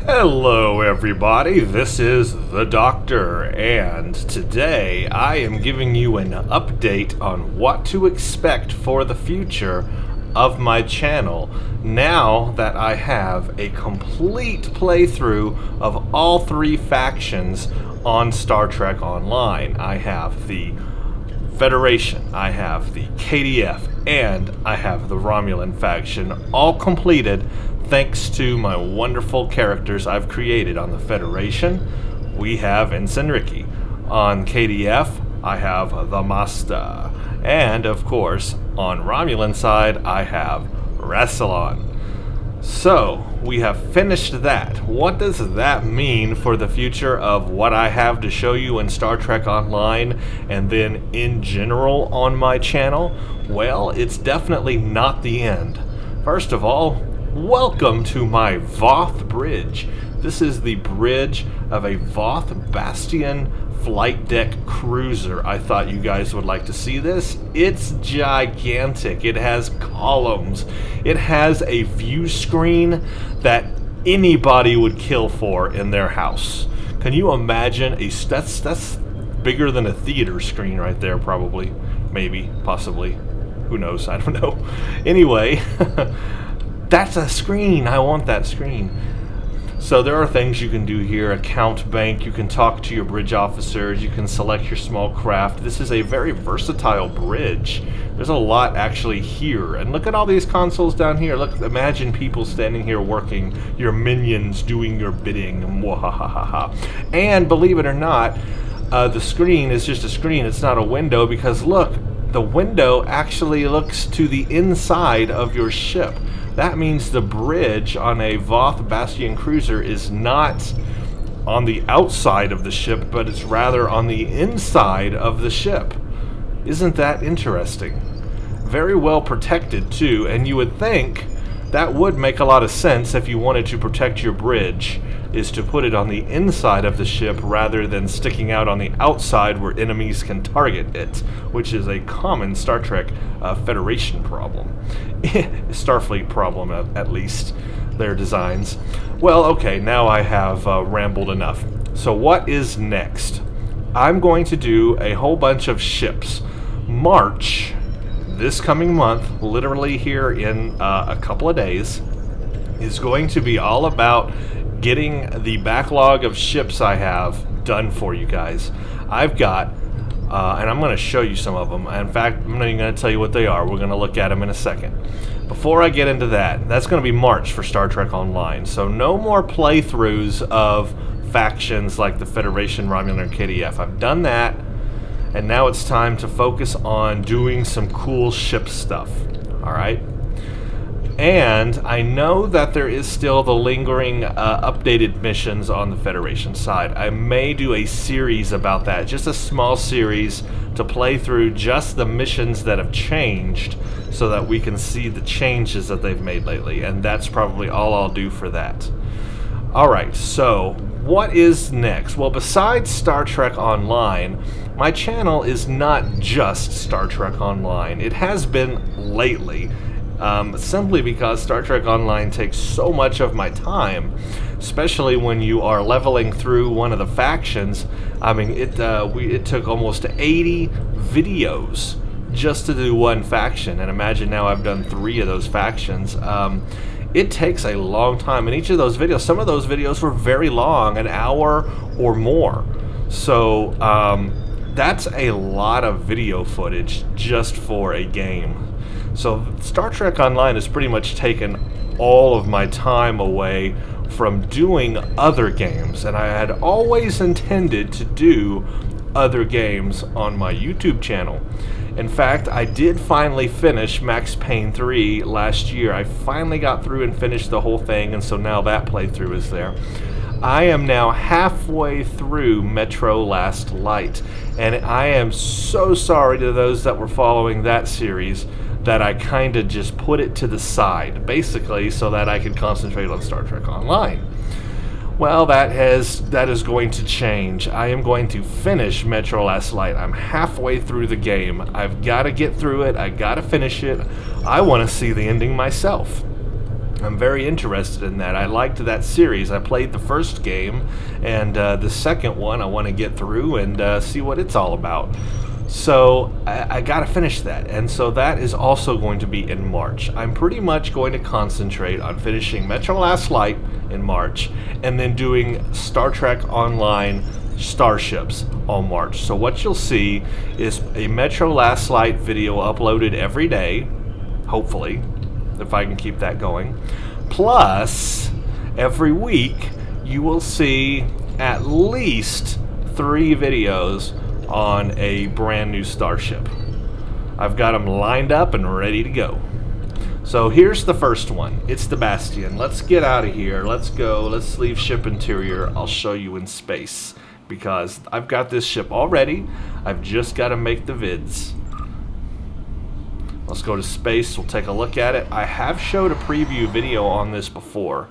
Hello everybody, this is the Doctor, and today I am giving you an update on what to expect for the future of my channel now that I have a complete playthrough of all three factions on Star Trek Online. I have the Federation, I have the KDF, and I have the Romulan faction all completed thanks to my wonderful characters I've created. On the Federation, we have Ensign Ricky. On KDF, I have the Master. And of course, on Romulan side, I have Rassilon. So, we have finished that. What does that mean for the future of what I have to show you in Star Trek Online and then in general on my channel? Well, it's definitely not the end. First of all, welcome to my Voth Bridge. This is the bridge of a Voth Bastian flight deck cruiser. I thought you guys would like to see this. It's gigantic. It has columns. It has a view screen that anybody would kill for in their house. Can you imagine that's bigger than a theater screen right there, probably, maybe, possibly. Who knows? I don't know. Anyway, that's a screen. I want that screen. So there are things you can do here. Account bank, you can talk to your bridge officers, you can select your small craft. This is a very versatile bridge. There's a lot actually here. And look at all these consoles down here. Look, imagine people standing here working, your minions doing your bidding. Mwahahaha. And believe it or not, the screen is just a screen. It's not a window because look, the window actually looks to the inside of your ship. That means the bridge on a Voth Bastian cruiser is not on the outside of the ship, but it's rather on the inside of the ship. Isn't that interesting? Very well protected too, and you would think that would make a lot of sense if you wanted to protect your bridge, is to put it on the inside of the ship rather than sticking out on the outside where enemies can target it, which is a common Star Trek Federation problem. Starfleet problem, at least, their designs. Well, okay, now I have rambled enough. So what is next? I'm going to do a whole bunch of ships. March, this coming month, literally here in a couple of days, is going to be all about getting the backlog of ships I have done for you guys. I've got, and I'm going to show you some of them. In fact, I'm not even going to tell you what they are. We're going to look at them in a second. Before I get into that, that's going to be March for Star Trek Online. So no more playthroughs of factions like the Federation, Romulan, and KDF. I've done that, and now it's time to focus on doing some cool ship stuff. Alright? And I know that there is still the lingering updated missions on the Federation side. I may do a series about that, just a small series to play through just the missions that have changed so that we can see the changes that they've made lately, and that's probably all I'll do for that. Alright, so what is next? Well, besides Star Trek Online, my channel is not just Star Trek Online. It has been lately. Simply because Star Trek Online takes so much of my time, especially when you are leveling through one of the factions. I mean, it took almost 80 videos just to do one faction, and imagine now I've done 3 of those factions. It takes a long time, and each of those videos, some of those videos were very long, an hour or more. So that's a lot of video footage just for a game. So Star Trek Online has pretty much taken all of my time away from doing other games, and I had always intended to do other games on my YouTube channel. In fact, I did finally finish Max Payne 3 last year. I finally got through and finished the whole thing, and so now that playthrough is there. I am now halfway through Metro Last Light, and I am so sorry to those that were following that series that I kind of just put it to the side, basically so that I could concentrate on Star Trek Online. Well, that is going to change. I am going to finish Metro Last Light. I'm halfway through the game. I've got to get through it. I got to finish it. I want to see the ending myself. I'm very interested in that. I liked that series. I played the first game, and the second one I want to get through and see what it's all about. So I gotta finish that, and so that is also going to be in March. I'm pretty much going to concentrate on finishing Metro Last Light in March, and then doing Star Trek Online Starships on March. So what you'll see is a Metro Last Light video uploaded every day, hopefully, if I can keep that going. Plus, every week you will see at least 3 videos on a brand new starship. I've got them lined up and ready to go. So here's the first one. It's the Bastion. Let's get out of here. Let's go. Let's leave ship interior. I'll show you in space, because I've got this ship already. I've just got to make the vids. Let's go to space. We'll take a look at it. I have showed a preview video on this before,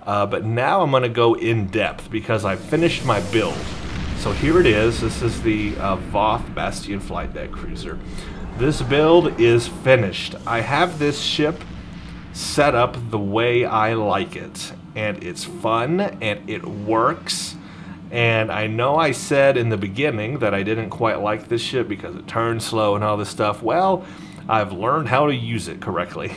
but now I'm going to go in depth because I finished my build. So here it is. This is the Voth Bastian flight deck cruiser. This build is finished. I have this ship set up the way I like it, and it's fun and it works. And I know I said in the beginning that I didn't quite like this ship because it turns slow and all this stuff. Well, I've learned how to use it correctly,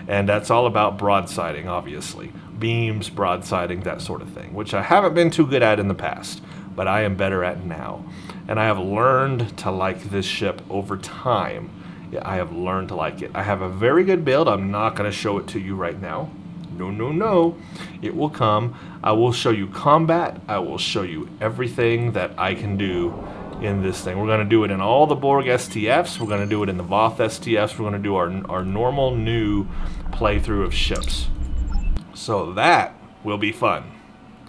and that's all about broadsiding, obviously. Beams, broadsiding, that sort of thing, which I haven't been too good at in the past, but I am better at now. And I have learned to like this ship over time. Yeah, I have learned to like it. I have a very good build. I'm not going to show it to you right now. No, no, no. It will come. I will show you combat. I will show you everything that I can do in this thing. We're going to do it in all the Borg STFs. We're going to do it in the Voth STFs. We're going to do our normal new playthrough of ships. So that will be fun.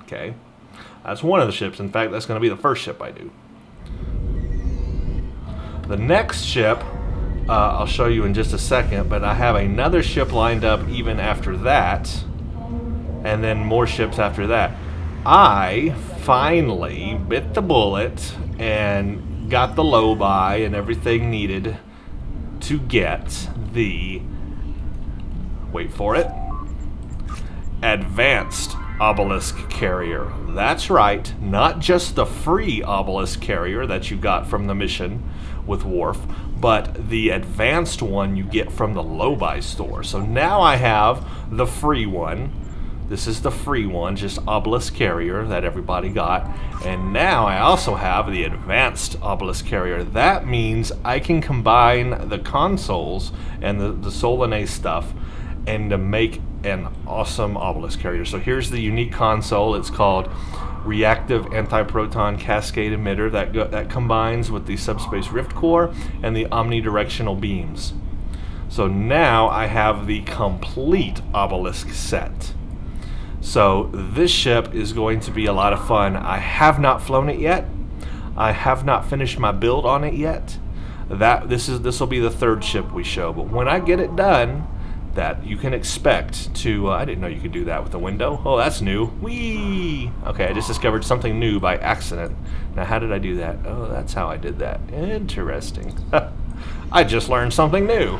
Okay? That's one of the ships. In fact, that's going to be the first ship I do. The next ship, I'll show you in just a second, but I have another ship lined up even after that, and then more ships after that. I finally bit the bullet and got the low buy and everything needed to get the, wait for it, advanced Obelisk Carrier. That's right, not just the free Obelisk Carrier that you got from the mission with Worf, but the advanced one you get from the low-buy store. So now I have the free one. This is the free one, just Obelisk Carrier that everybody got. And now I also have the advanced Obelisk Carrier. That means I can combine the consoles and the Solanae stuff and to make an awesome Obelisk Carrier. So here's the unique console. It's called Reactive Antiproton Cascade Emitter that combines with the Subspace Rift Core and the Omnidirectional Beams. So now I have the complete Obelisk set. So this ship is going to be a lot of fun. I have not flown it yet. I have not finished my build on it yet. This will be the third ship we show, but when I get it done, that you can expect to, I didn't know you could do that with the window. Oh, that's new. Whee! Okay, I just discovered something new by accident. Now, how did I do that? Oh, that's how I did that. Interesting. I just learned something new.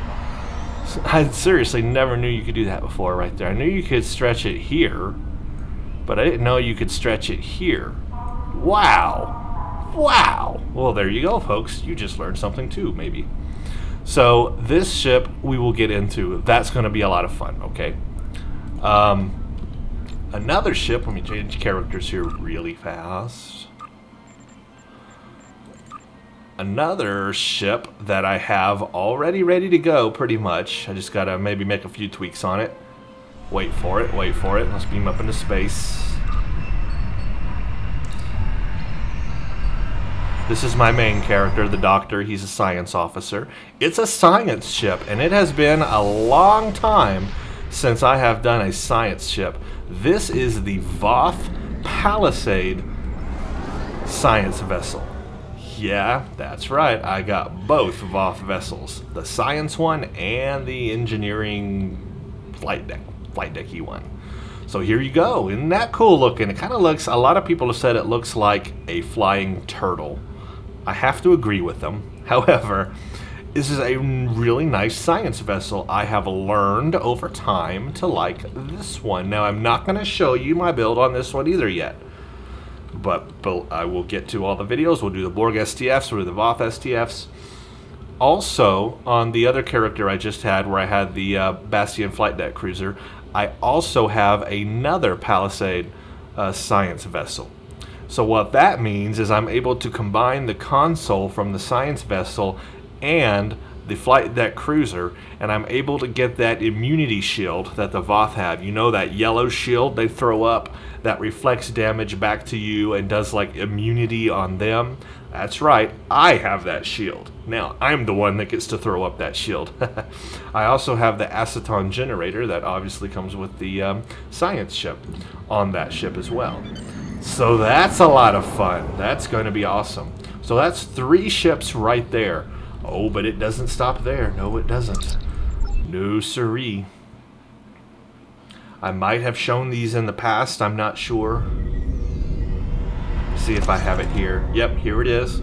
I seriously never knew you could do that before right there. I knew you could stretch it here, but I didn't know you could stretch it here. Wow! Wow! Well, there you go, folks. You just learned something too, maybe. So this ship we will get into. That's going to be a lot of fun, okay? Another ship, let me change characters here really fast. Another ship that I have already ready to go pretty much. I just got to maybe make a few tweaks on it. Wait for it, wait for it. Let's beam up into space. This is my main character, the Doctor. He's a science officer. It's a science ship, and it has been a long time since I have done a science ship. This is the Voth Palisade science vessel. Yeah, that's right. I got both Voth vessels, the science one and the engineering flight decky one. So here you go. Isn't that cool looking? It kind of looks, a lot of people have said it looks like a flying turtle. I have to agree with them. However, this is a really nice science vessel. I have learned over time to like this one. Now, I'm not going to show you my build on this one either yet. But I will get to all the videos. We'll do the Borg STFs, we'll do the Voth STFs. Also, on the other character I just had, where I had the Bastian flight deck cruiser, I also have another Palisade science vessel. So what that means is I'm able to combine the console from the science vessel and the flight deck cruiser, and I'm able to get that immunity shield that the Voth have. You know, that yellow shield they throw up that reflects damage back to you and does like immunity on them? That's right, I have that shield. Now, I'm the one that gets to throw up that shield. I also have the aceton generator that obviously comes with the science ship on that ship as well. So that's a lot of fun. That's going to be awesome. So that's 3 ships right there. Oh, but it doesn't stop there. No, it doesn't. No siree. I might have shown these in the past. I'm not sure. See if I have it here. Yep, here it is.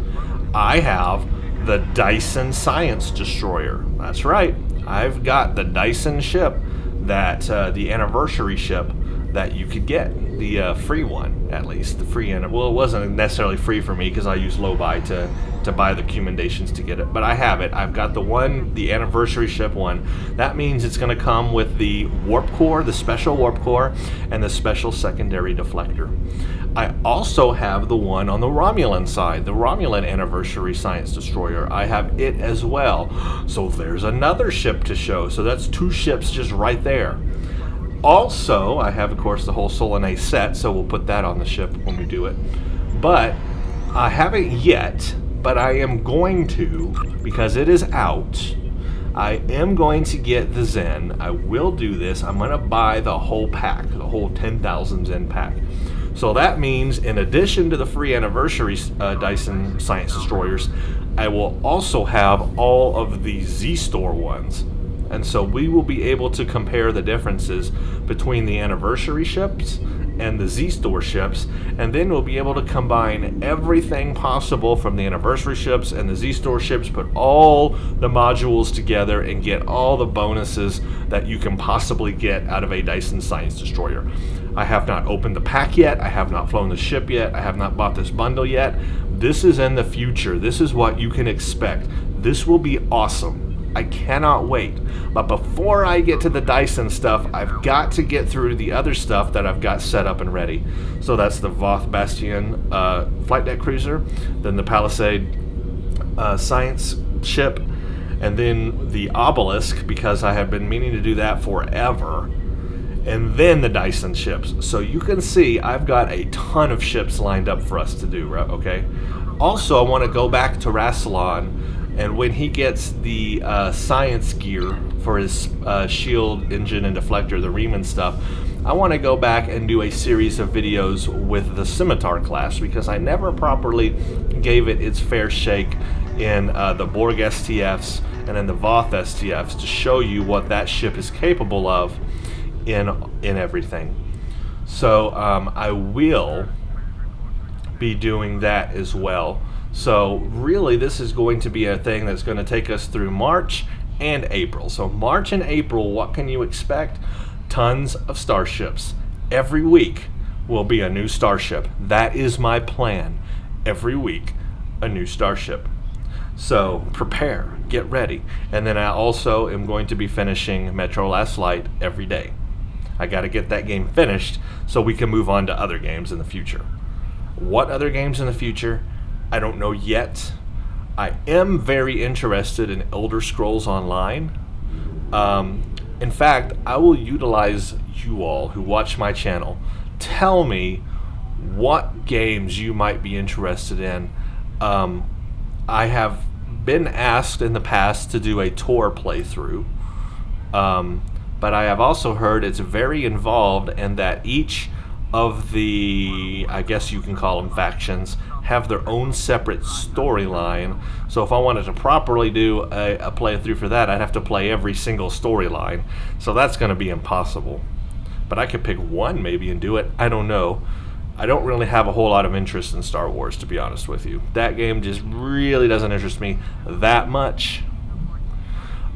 I have the Dyson Science Destroyer. That's right. I've got the Dyson ship, that the anniversary ship that you could get. The free one, at least. The free, well, it wasn't necessarily free for me because I used low buy to buy the commendations to get it. But I have it. I've got the one, the anniversary ship one. That means it's going to come with the warp core, the special warp core, and the special secondary deflector. I also have the one on the Romulan side, the Romulan anniversary science destroyer. I have it as well. So there's another ship to show. So that's 2 ships just right there. Also, I have, of course, the whole Solanae set, so we'll put that on the ship when we do it. But I haven't yet, but I am going to, because it is out. I am going to get the Zen. I will do this. I'm going to buy the whole pack, the whole 10,000 Zen pack. So that means, in addition to the free anniversary Dyson Science Destroyers, I will also have all of the Z-Store ones. And so we will be able to compare the differences between the anniversary ships and the Z-Store ships, and then we'll be able to combine everything possible from the anniversary ships and the Z-Store ships, put all the modules together and get all the bonuses that you can possibly get out of a Dyson Science Destroyer. I have not opened the pack yet, I have not flown the ship yet, I have not bought this bundle yet. This is in the future. This is what you can expect. This will be awesome. I cannot wait. But before I get to the Dyson stuff, I've got to get through the other stuff that I've got set up and ready. So that's the Voth Bastian flight deck cruiser, then the Palisade science ship, and then the Obelisk, because I have been meaning to do that forever, and then the Dyson ships. So you can see I've got a ton of ships lined up for us to do, right? Okay. Also, I want to go back to Rassilon, and when he gets the science gear for his shield, engine, and deflector, the Riemann stuff, I want to go back and do a series of videos with the Scimitar class, because I never properly gave it its fair shake in the Borg STFs and in the Voth STFs to show you what that ship is capable of in everything. So I will be doing that as well. So really, this is going to be a thing that's going to take us through March and April. So March and April, what can you expect? Tons of starships. Every week will be a new starship. That is my plan. Every week, a new starship. So prepare, get ready. And then I also am going to be finishing Metro Last Light every day. I got to get that game finished so we can move on to other games in the future. What other games in the future? I don't know yet. I am very interested in Elder Scrolls Online. In fact, I will utilize you all who watch my channel. Tell me what games you might be interested in. I have been asked in the past to do a tour playthrough, but I have also heard it's very involved and that each of the, I guess you can call them factions, have their own separate storyline. So if I wanted to properly do a playthrough for that, I'd have to play every single storyline. So that's going to be impossible. But I could pick one maybe and do it. I don't know. I don't really have a whole lot of interest in Star Wars, to be honest with you. That game just really doesn't interest me that much.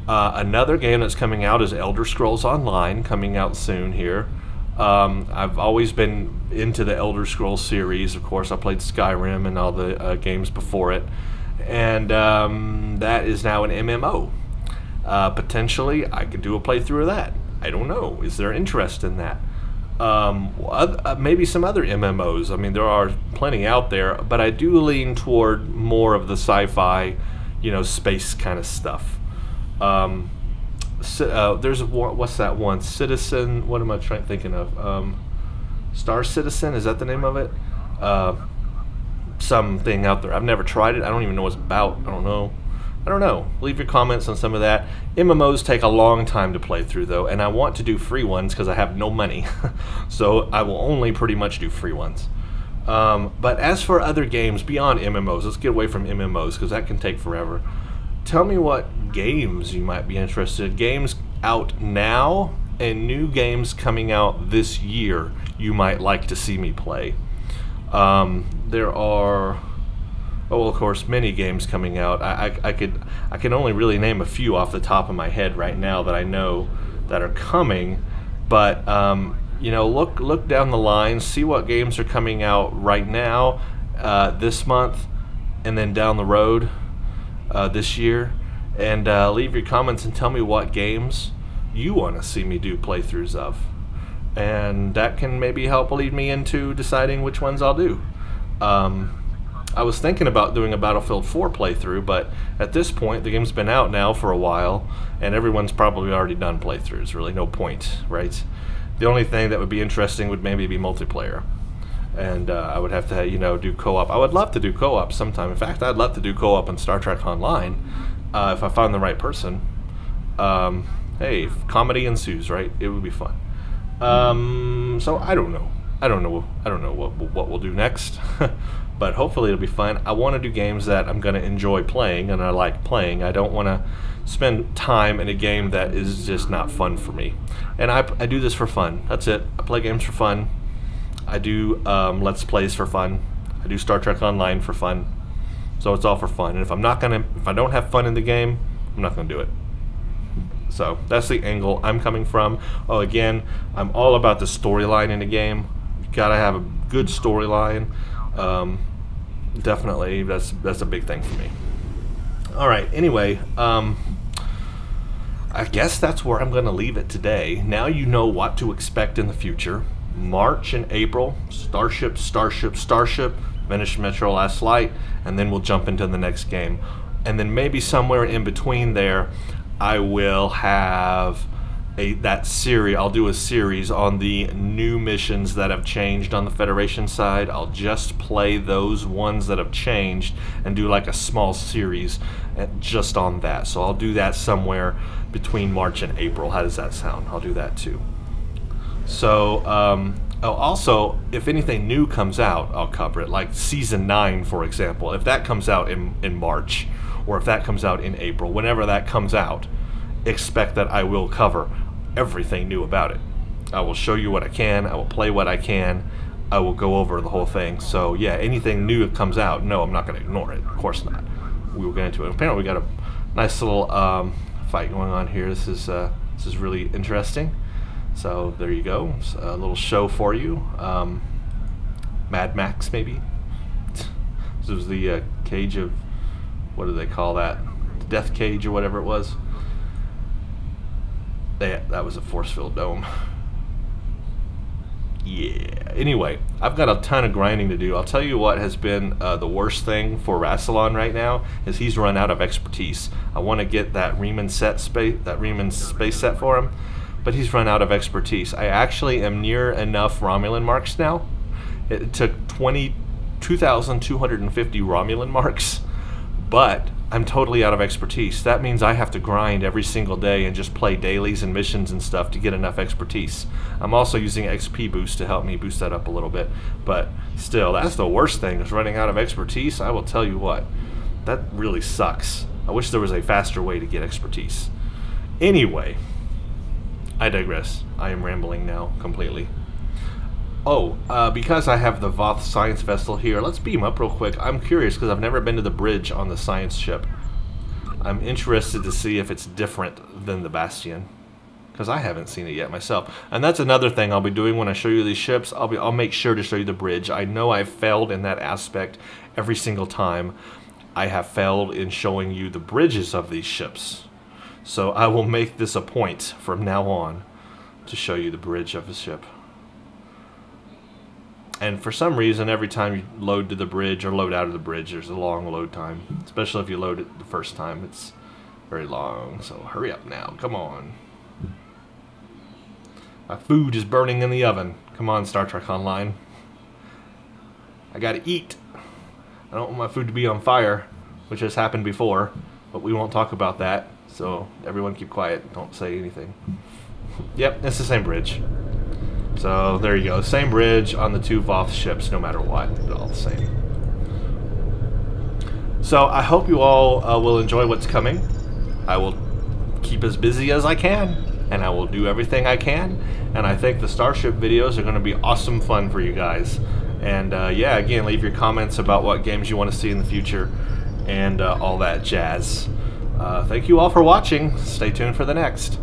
Another game that's coming out is Elder Scrolls Online, coming out soon here. I've always been into the Elder Scrolls series. Of course, I played Skyrim and all the games before it. And that is now an MMO. Potentially, I could do a playthrough of that. I don't know. Is there interest in that? Maybe some other MMOs. I mean, there are plenty out there, but I do lean toward more of the sci-fi, you know, space kind of stuff. There's what's that one? Citizen. What am I thinking of? Star Citizen. Is that the name of it? Something out there. I've never tried it. I don't even know what it's about. I don't know. Leave your comments on some of that. MMOs take a long time to play through, though, and I want to do free ones because I have no money. So I will only pretty much do free ones. But as for other games beyond MMOs, let's get away from MMOs because that can take forever. Tell me what games you might be interested in. Games out now and new games coming out this year you might like to see me play. There are... Oh, of course, many games coming out. I can only really name a few off the top of my head right now that I know that are coming. But you know, look down the line, see what games are coming out right now, this month, and then down the road this year, and leave your comments and tell me what games you want to see me do playthroughs of, and that can maybe help lead me into deciding which ones I'll do. I was thinking about doing a Battlefield 4 playthrough, but at this point, the game's been out now for a while, and everyone's probably already done playthroughs. Really, no point, right? The only thing that would be interesting would maybe be multiplayer, and I would have to, you know, do co-op. I would love to do co-op sometime. In fact, I'd love to do co-op in Star Trek Online if I found the right person. Hey, if comedy ensues, right? It would be fun. So I don't know. I don't know what we'll do next. But hopefully it'll be fun. I want to do games that I'm going to enjoy playing and I like playing. I don't want to spend time in a game that is just not fun for me. And I do this for fun. That's it. I play games for fun. I do Let's Plays for fun. I do Star Trek Online for fun. So it's all for fun. And if I don't have fun in the game, I'm not going to do it. So that's the angle I'm coming from. Oh, again, I'm all about the storyline in a game. You gotta have a good storyline. Definitely, that's a big thing for me. All right. Anyway, I guess that's where I'm going to leave it today. Now you know what to expect in the future. March and April, Starship, finish Metro Last Light, and then we'll jump into the next game. And then maybe somewhere in between there, I will have I'll do a series on the new missions that have changed on the Federation side. I'll just play those ones that have changed and do like a small series just on that. So I'll do that somewhere between March and April. How does that sound? I'll do that too. So also, if anything new comes out, I'll cover it. Like Season 9, for example. If that comes out in March, or if that comes out in April, whenever that comes out, expect that I will cover everything new about it. I will show you what I can, I will play what I can, I will go over the whole thing. So yeah, anything new that comes out, no, I'm not going to ignore it. Of course not. We will get into it. Apparently we got a nice little fight going on here. This is really interesting. So there you go. It's a little show for you. Mad Max, maybe. This was the cage of, what do they call that? The death cage or whatever it was. That was a force field dome. Yeah. Anyway, I've got a ton of grinding to do. I'll tell you what has been the worst thing for Rassilon right now is he's run out of expertise. I want to get that Riemann space set for him, but he's run out of expertise. I actually am near enough Romulan marks now. It took 2,250 Romulan marks, but I'm totally out of expertise. That means I have to grind every single day and just play dailies and missions and stuff to get enough expertise. I'm also using XP boost to help me boost that up a little bit, but still, that's the worst thing, is running out of expertise. I will tell you what, that really sucks. I wish there was a faster way to get expertise. Anyway, I digress. I am rambling now completely. Oh, because I have the Voth Science Vessel here, let's beam up real quick. I'm curious because I've never been to the bridge on the science ship. I'm interested to see if it's different than the Bastion, because I haven't seen it yet myself. And that's another thing I'll be doing when I show you these ships. I'll make sure to show you the bridge. I know I've failed in that aspect every single time. I have failed in showing you the bridges of these ships. So I will make this a point from now on to show you the bridge of a ship. And for some reason, every time you load to the bridge or load out of the bridge, there's a long load time. Especially if you load it the first time, it's very long. So hurry up now, come on. My food is burning in the oven. Come on, Star Trek Online. I gotta eat. I don't want my food to be on fire, which has happened before, but we won't talk about that. So everyone keep quiet, don't say anything. Yep, it's the same bridge. So there you go, same bridge on the two Voth ships, no matter what, it's all the same. So I hope you all will enjoy what's coming. I will keep as busy as I can, and I will do everything I can. And I think the Starship videos are going to be awesome fun for you guys. And yeah, again, leave your comments about what games you want to see in the future and all that jazz. Thank you all for watching. Stay tuned for the next.